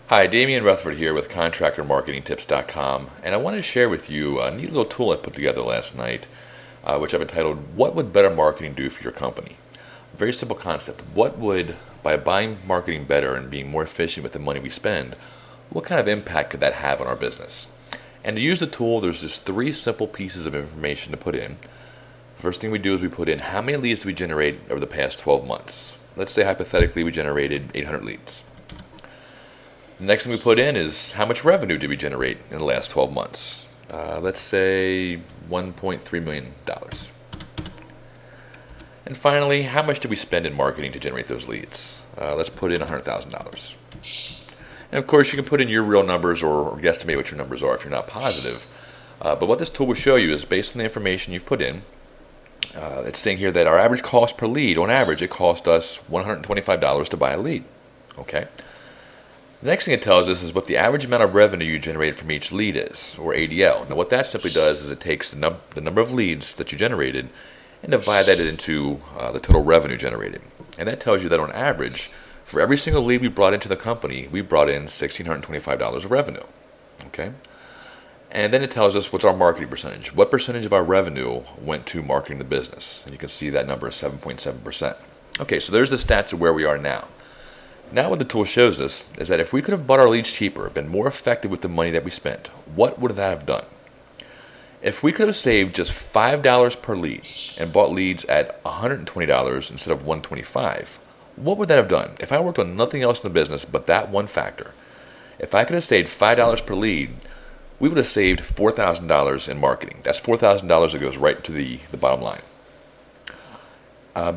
Hi, Damian Rutherford here with ContractorMarketingTips.com, and I wanted to share with you a neat little tool I put together last night, which I've entitled, What Would Better Marketing Do for Your Company? A very simple concept. By buying marketing better and being more efficient with the money we spend, what kind of impact could that have on our business? And to use the tool, there's just three simple pieces of information to put in. First thing we do is we put in how many leads do we generate over the past 12 months. Let's say hypothetically we generated 800 leads. The next thing we put in is how much revenue did we generate in the last 12 months. Let's say $1.3 million. And finally, how much did we spend in marketing to generate those leads? Let's put in $100,000. And of course, you can put in your real numbers or guesstimate what your numbers are if you're not positive. But what this tool will show you is based on the information you've put in. It's saying here that our average cost per lead, on average, it cost us $125 to buy a lead. Okay. The next thing it tells us is what the average amount of revenue you generate from each lead is, or ADL. Now what that simply does is it takes the number of leads that you generated and divide that into the total revenue generated. And that tells you that on average, for every single lead we brought into the company, we brought in $1,625 of revenue. Okay? And then it tells us what's our marketing percentage. What percentage of our revenue went to marketing the business? And you can see that number is 7.7%. Okay, so there's the stats of where we are now. Now what the tool shows us is that if we could have bought our leads cheaper, been more effective with the money that we spent, what would that have done? If we could have saved just $5 per lead and bought leads at $120 instead of $125, what would that have done? If I worked on nothing else in the business but that one factor, if I could have saved $5 per lead, we would have saved $4,000 in marketing. That's $4,000 that goes right to the bottom line.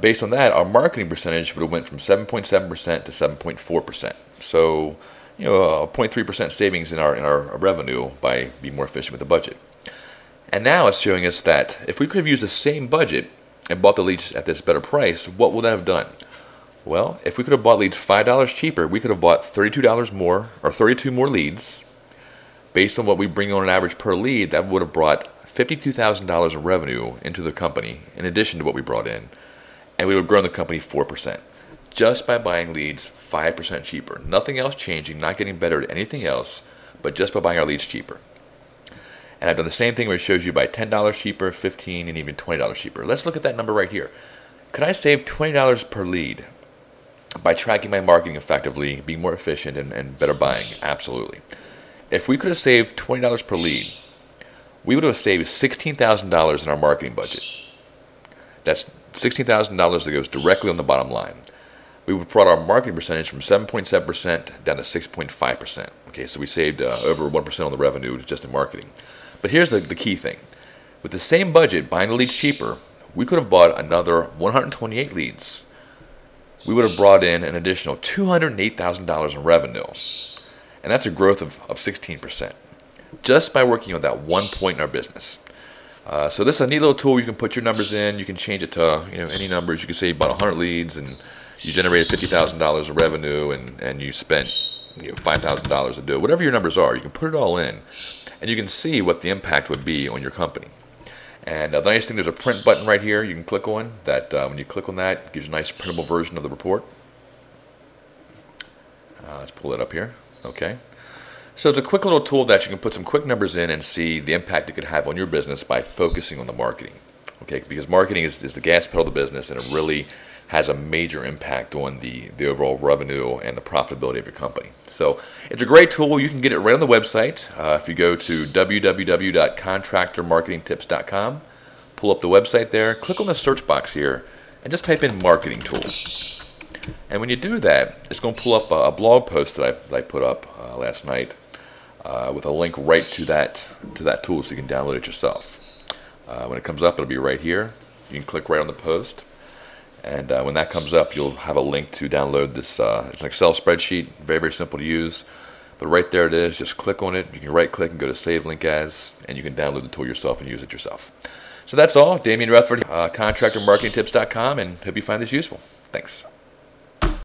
Based on that, our marketing percentage would have went from 7.7% to 7.4%. So, a 0.3% savings in our revenue by being more efficient with the budget. And now it's showing us that if we could have used the same budget and bought the leads at this better price, what would that have done? Well, if we could have bought leads $5 cheaper, we could have bought $32 more, or 32 more leads. Based on what we bring on an average per lead, that would have brought $52,000 in revenue into the company in addition to what we brought in. And we would have grown the company 4% just by buying leads 5% cheaper. Nothing else changing, not getting better at anything else, but just by buying our leads cheaper. And I've done the same thing where it shows you by $10 cheaper, $15, and even $20 cheaper. Let's look at that number right here. Could I save $20 per lead by tracking my marketing effectively, being more efficient, and better buying? Absolutely. If we could have saved $20 per lead, we would have saved $16,000 in our marketing budget. That's $16,000 that goes directly on the bottom line. We would have brought our marketing percentage from 7.7% down to 6.5%. Okay, so we saved over 1% on the revenue just in marketing. But here's the key thing. With the same budget, buying the leads cheaper, we could have bought another 128 leads. We would have brought in an additional $208,000 in revenue. And that's a growth of 16%. Just by working on that one point in our business. So this is a neat little tool. You can put your numbers in. You can change it to any numbers. You can say you bought 100 leads and you generated $50,000 of revenue and you spent $5,000 to do it. Whatever your numbers are, you can put it all in, and you can see what the impact would be on your company. And the nice thing, there's a print button right here you can click on. That when you click on that, it gives you a nice printable version of the report. Let's pull it up here. Okay. So it's a quick little tool that you can put some quick numbers in and see the impact it could have on your business by focusing on the marketing. Okay, because marketing is the gas pedal of the business, and it really has a major impact on the overall revenue and the profitability of your company. So it's a great tool. You can get it right on the website. If you go to www.contractormarketingtips.com, pull up the website there, click on the search box here, and just type in marketing tools. And when you do that, it's going to pull up a blog post that I put up last night. With a link right to that tool so you can download it yourself. When it comes up, it'll be right here. You can click right on the post, and when that comes up, you'll have a link to download this. It's an Excel spreadsheet, very, very simple to use, but right there it is. Just click on it. You can right click and go to Save Link As, and you can download the tool yourself and use it yourself. So that's all. Damian Rutherford, ContractorMarketingTips.com, and hope you find this useful. Thanks.